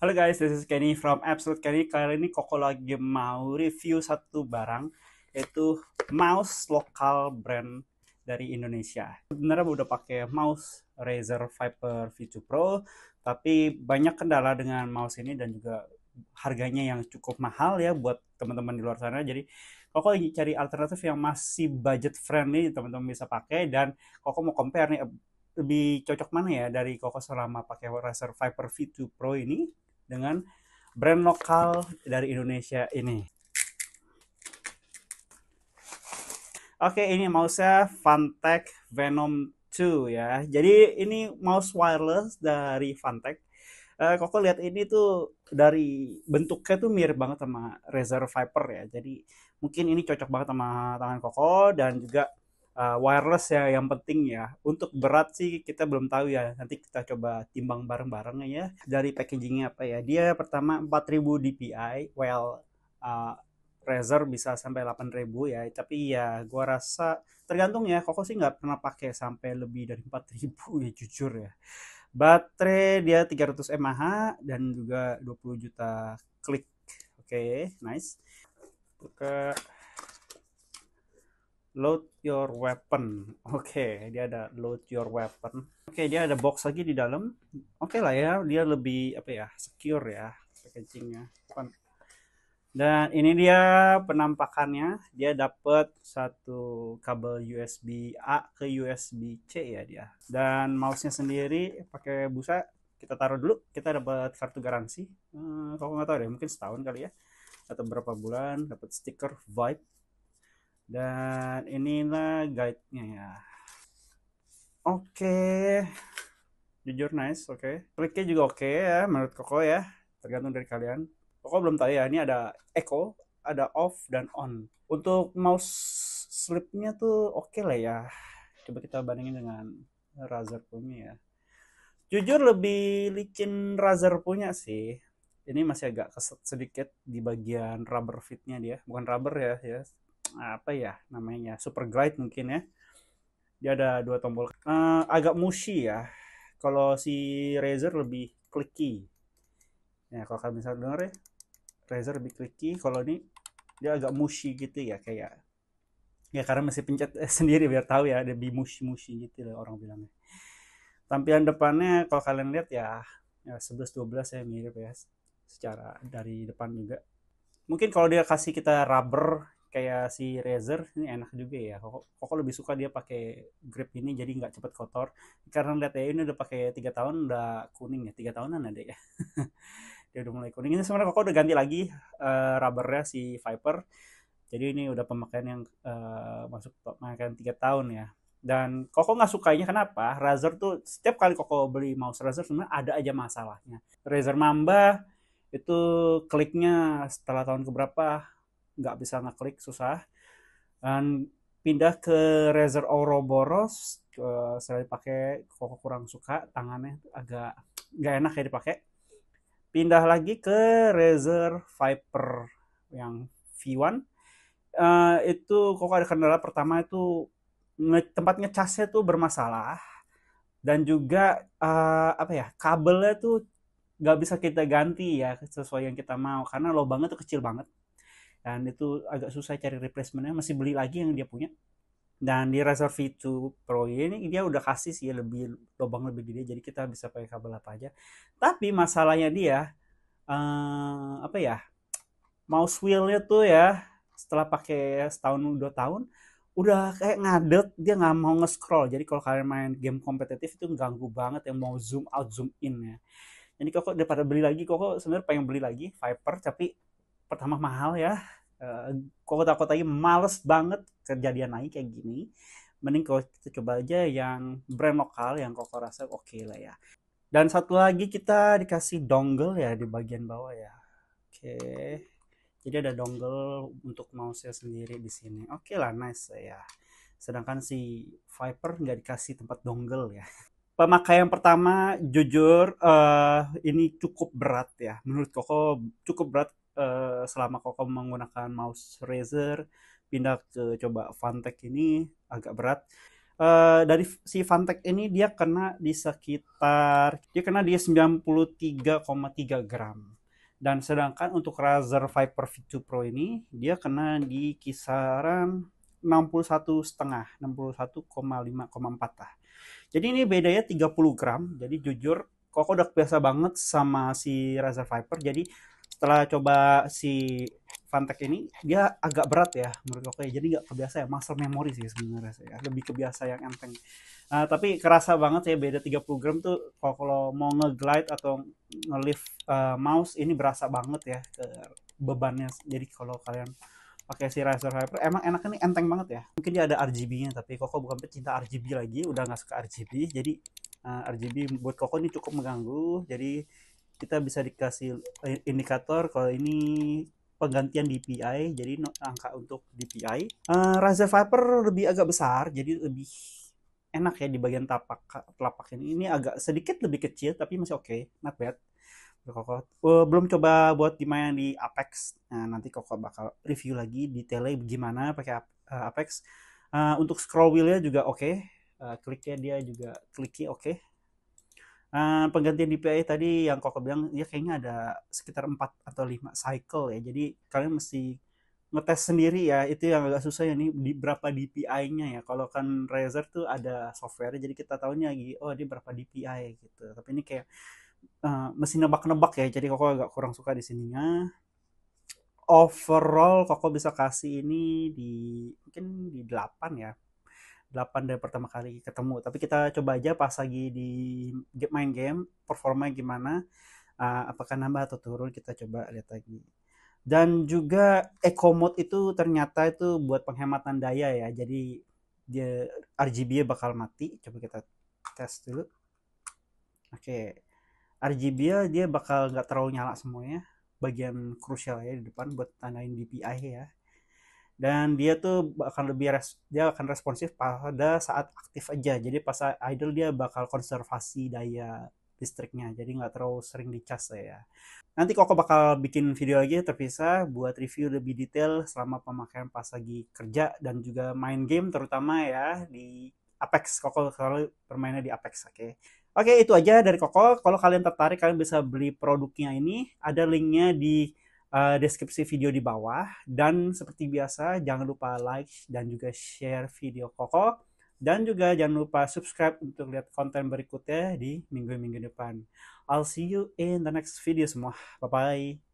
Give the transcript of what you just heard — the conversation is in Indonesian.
Halo guys, this is Kenny from Absolute Kenny. Kali ini Koko lagi mau review satu barang, yaitu mouse lokal brand dari Indonesia. Sebenarnya udah pakai mouse Razer Viper V2 Pro, tapi banyak kendala dengan mouse ini dan juga harganya yang cukup mahal ya buat teman-teman di luar sana. Jadi Koko lagi cari alternatif yang masih budget friendly, teman-teman bisa pakai, dan Koko mau compare nih lebih cocok mana ya dari Koko selama pakai Razer Viper V2 Pro ini dengan brand lokal dari Indonesia ini. Oke, ini mouse-nya Fantech Venom 2 ya. Jadi ini mouse wireless dari Fantech. Koko lihat ini tuh dari bentuknya tuh mirip banget sama Razer Viper ya. Jadi mungkin ini cocok banget sama tangan Koko dan juga wireless ya yang penting ya. Untuk berat sih kita belum tahu ya. Nanti kita coba timbang bareng-bareng ya. Dari packagingnya apa ya? Dia pertama 4000 dpi, well Razer bisa sampai 8000 ya. Tapi ya gua rasa tergantung ya. Koko sih nggak pernah pakai sampai lebih dari 4000 ya jujur ya. Baterai dia 300 mAh dan juga 20 juta klik. Oke, nice. Buka load your weapon. Oke, dia ada load your weapon. Oke, dia ada box lagi di dalam. Oke lah ya, dia lebih apa ya, secure ya packagingnya. Dan ini dia penampakannya. Dia dapat satu kabel USB A ke USB C ya dia. Dan mouse-nya sendiri pakai busa. Kita taruh dulu. Kita dapat kartu garansi. Kalau nggak tahu deh, mungkin setahun kali ya. Atau berapa bulan. Dapat stiker Vibe. Dan inilah guide-nya ya. Oke. Jujur nice, oke. Kliknya juga oke ya, menurut Koko ya. Tergantung dari kalian. Koko belum tahu ya, ini ada echo, ada off dan on. Untuk mouse slipnya tuh oke lah ya. Coba kita bandingin dengan Razer punya ya. Jujur lebih licin Razer punya sih. Ini masih agak keset sedikit di bagian rubber fitnya dia. Bukan rubber ya, ya. Apa ya namanya? Super glide mungkin ya. Dia ada dua tombol. Agak mushy ya. Kalau si Razer lebih clicky. Ya, kalau kalian bisa dengar ya, Razer lebih clicky. Kalau ini dia agak mushy gitu ya, kayak ya karena masih pencet sendiri biar tahu ya, lebih mushy-mushy gitu lah orang bilangnya. Tampilan depannya kalau kalian lihat ya, ya 11-12 ya mirip ya secara dari depan juga. Mungkin kalau dia kasih kita rubber kayak si Razer ini enak juga ya. Koko lebih suka dia pakai grip ini jadi nggak cepet kotor. Karena lihat ya ini udah pakai 3 tahun udah kuning ya, 3 tahunan ada ya. Dia udah mulai kuning. Ini sebenarnya Koko udah ganti lagi rubbernya si Viper. Jadi ini udah pemakaian yang masuk pemakaian 3 tahun ya. Dan Koko nggak sukanya kenapa? Razer tuh setiap kali Koko beli mouse Razer sebenarnya ada aja masalahnya. Razer Mamba itu kliknya setelah tahun keberapa nggak bisa ngeklik susah. Dan pindah ke Razer Ouroboros setelah dipakai Koko kurang suka, tangannya agak nggak enak ya dipakai. Pindah lagi ke Razer Viper yang V1. Itu kok ada kendala pertama itu tempat ngecasnya tuh bermasalah dan juga apa ya kabelnya tuh nggak bisa kita ganti ya sesuai yang kita mau karena lubangnya tuh kecil banget dan itu agak susah cari replacementnya, masih beli lagi yang dia punya. Dan di Razer V2 Pro ini dia udah kasih sih lebih lubang lebih gede jadi kita bisa pakai kabel apa aja. Tapi masalahnya dia apa ya, mouse wheelnya tuh ya setelah pakai setahun 2 tahun udah kayak ngadet, dia nggak mau nge-scroll. Jadi kalau kalian main game kompetitif itu ganggu banget yang mau zoom out zoom in ya. Jadi kok daripada beli lagi, kok sebenarnya pengen beli lagi Viper tapi pertama mahal ya. Kok takut lagi males banget kejadian naik kayak gini. Mending kalau kita coba aja yang brand lokal yang kok rasa oke lah ya. Dan satu lagi kita dikasih dongle ya di bagian bawah ya. Oke. Jadi ada dongle untuk mouse-nya sendiri di sini. Oke lah, nice ya. Sedangkan si Viper nggak dikasih tempat dongle ya. Pemakaian pertama, jujur, ini cukup berat ya. Menurut Koko cukup berat selama Koko menggunakan mouse Razer. Pindah ke coba Fantech ini agak berat. Dari si Fantech ini dia kena di 93,3 gram. Dan sedangkan untuk Razer Viper V2 Pro ini dia kena di kisaran 61,5, 61,5,4 lah. Jadi ini bedanya 30 gram. Jadi jujur, kok udah biasa banget sama si Razer Viper. Jadi setelah coba si Fantech ini, dia agak berat ya menurut aku ya. Jadi nggak kebiasa ya, muscle memory sih sebenarnya saya. Lebih kebiasa yang enteng. Tapi kerasa banget ya beda 30 gram tuh kalau mau nge-glide atau nge-lift mouse ini berasa banget ya ke bebannya. Jadi kalau kalian pakai si Razer Viper emang enaknya nih enteng banget ya. Mungkin dia ada RGB-nya tapi Koko bukan pecinta RGB lagi, udah nggak suka RGB. Jadi RGB buat Koko ini cukup mengganggu. Jadi kita bisa dikasih indikator kalau ini penggantian DPI, jadi angka untuk DPI. Razer Viper lebih agak besar, jadi lebih enak ya di bagian telapak ini. Ini agak sedikit lebih kecil tapi masih oke, not bad. Koko belum coba buat dimain di Apex. Nah, nanti Koko bakal review lagi detailnya gimana pakai Apex. Untuk scroll wheelnya juga oke. Kliknya dia juga clicky oke. Penggantian DPI tadi yang Koko bilang ya kayaknya ada sekitar 4 atau 5 cycle ya. Jadi kalian mesti ngetes sendiri ya. Itu yang agak susah ya nih di berapa DPI-nya ya. Kalau kan Razer tuh ada software jadi kita tahunya lagi oh dia berapa DPI gitu. Tapi ini kayak mesti nebak-nebak ya. Jadi Koko agak kurang suka di sininya. Overall Koko bisa kasih ini di mungkin di 8 ya. 8 dari pertama kali ketemu. Tapi kita coba aja pas lagi di main game, performanya gimana, apakah nambah atau turun, kita coba lihat lagi. Dan juga eco mode itu ternyata itu buat penghematan daya ya, jadi dia RGB bakal mati. Coba kita tes dulu. Oke, RGB dia bakal nggak terlalu nyala semuanya, bagian krusial ya di depan buat tandain DPI ya. Dan dia tuh dia akan responsif pada saat aktif aja. Jadi pas idle dia bakal konservasi daya listriknya. Jadi nggak terlalu sering dicas ya. Nanti Koko bakal bikin video lagi terpisah buat review lebih detail selama pemakaian pas lagi kerja dan juga main game terutama ya di Apex. Koko selalu bermainnya di Apex, oke. Oke, itu aja dari Koko. Kalau kalian tertarik, kalian bisa beli produknya ini. Ada linknya di deskripsi video di bawah. Dan seperti biasa, jangan lupa like dan juga share video Koko. Dan juga jangan lupa subscribe untuk lihat konten berikutnya di minggu-minggu depan. I'll see you in the next video semua. Bye-bye.